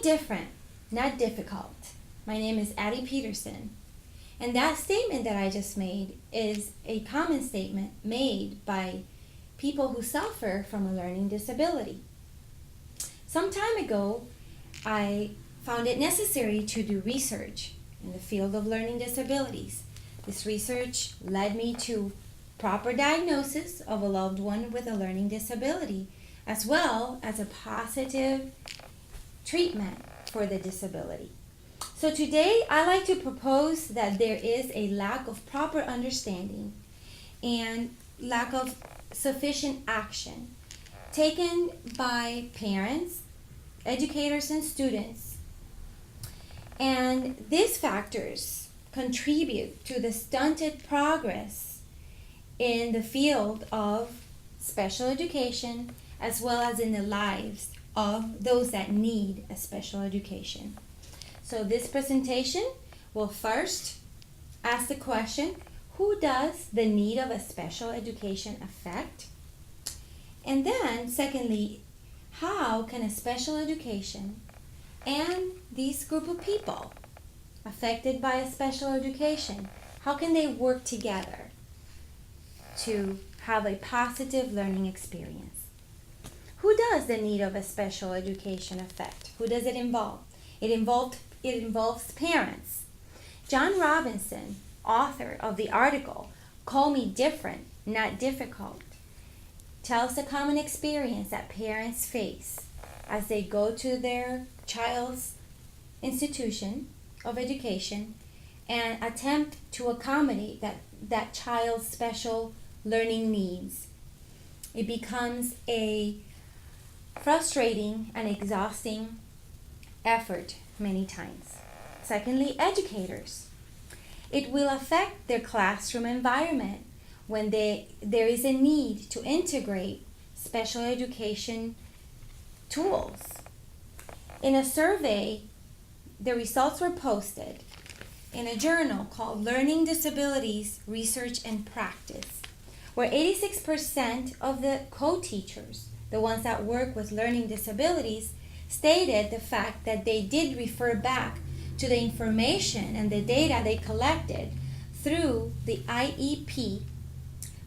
different, not difficult. My name is Addy Peterson. And that statement that I just made is a common statement made by people who suffer from a learning disability. Some time ago, I found it necessary to do research in the field of learning disabilities. This research led me to proper diagnosis of a loved one with a learning disability, as well as a positive treatment for the disability. So today, I like to propose that there is a lack of proper understanding and lack of sufficient action taken by parents, educators, and students. And these factors contribute to the stunted progress in the field of special education, as well as in the lives of those that need a special education. So this presentation will first ask the question, who does the need of a special education affect? And then, secondly, how can a special education and this group of people affected by a special education, how can they work together to have a positive learning experience? Who does the need of a special education affect? Who does it involve? It involves parents. John Robinson, author of the article, Call Me Different, Not Difficult, tells the common experience that parents face as they go to their child's institution of education and attempt to accommodate that child's special learning needs. It becomes a frustrating and exhausting effort many times. Secondly, educators. It will affect their classroom environment when there is a need to integrate special education tools. In a survey, the results were posted in a journal called Learning Disabilities Research and Practice, where 86% of the co-teachers, the ones that work with learning disabilities, stated the fact that they did refer back to the information and the data they collected through the IEP,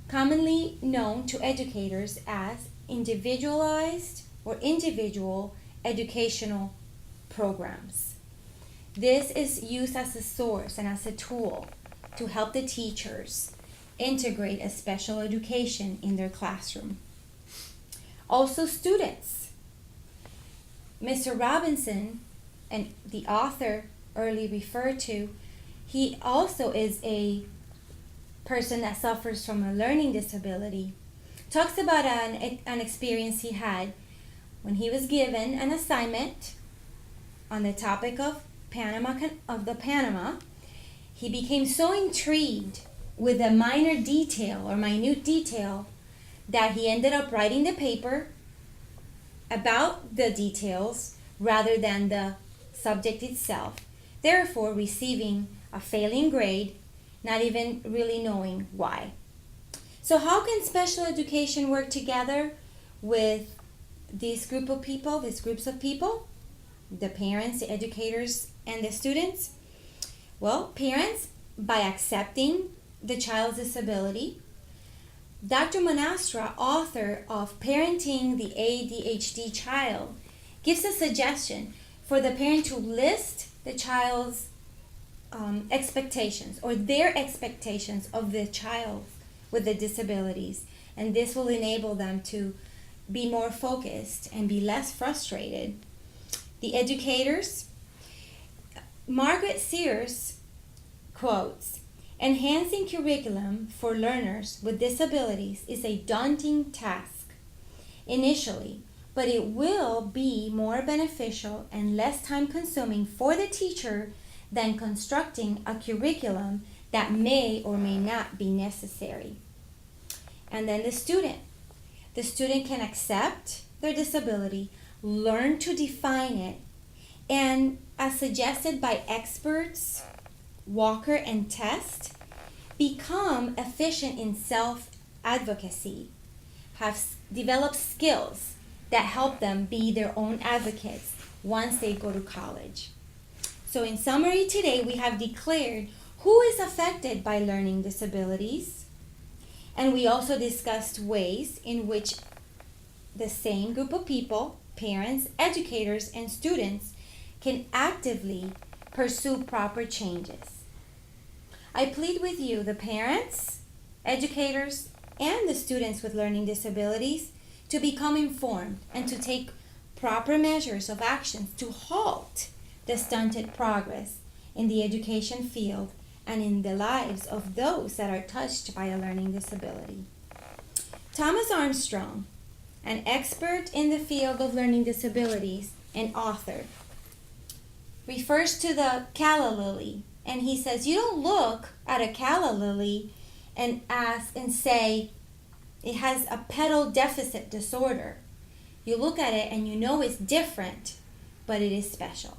commonly known to educators as individualized or individual educational programs. This is used as a source and as a tool to help the teachers integrate a special education in their classroom. Also, students. Mr. Robinson, and the author early referred to, he also is a person that suffers from a learning disability, talks about an experience he had when he was given an assignment on the topic of Panama. He became so intrigued with a minute detail that he ended up writing the paper about the details rather than the subject itself, therefore receiving a failing grade, not even really knowing why. So how can special education work together with these groups of people, the parents, the educators, and the students? Well, parents, by accepting the child's disability. Dr. Monastra, author of Parenting the ADHD Child, gives a suggestion for the parent to list the child's expectations or their expectations of the child with the disabilities, and this will enable them to be more focused and be less frustrated. The educators, Margaret Sears quotes, "Enhancing curriculum for learners with disabilities is a daunting task initially, but it will be more beneficial and less time-consuming for the teacher than constructing a curriculum that may or may not be necessary." And then the student. The student can accept their disability, learn to define it, and as suggested by experts, Walker and Test, become efficient in self-advocacy, have developed skills that help them be their own advocates once they go to college. So in summary today, we have declared who is affected by learning disabilities, and we also discussed ways in which the same group of people, parents, educators, and students, can actively pursue proper changes. I plead with you, the parents, educators, and the students with learning disabilities, to become informed and to take proper measures of actions to halt the stunted progress in the education field and in the lives of those that are touched by a learning disability. Thomas Armstrong, an expert in the field of learning disabilities and author, refers to the calla lily, and he says, you don't look at a calla lily and ask and say it has a petal deficit disorder. You look at it and you know it's different, but it is special.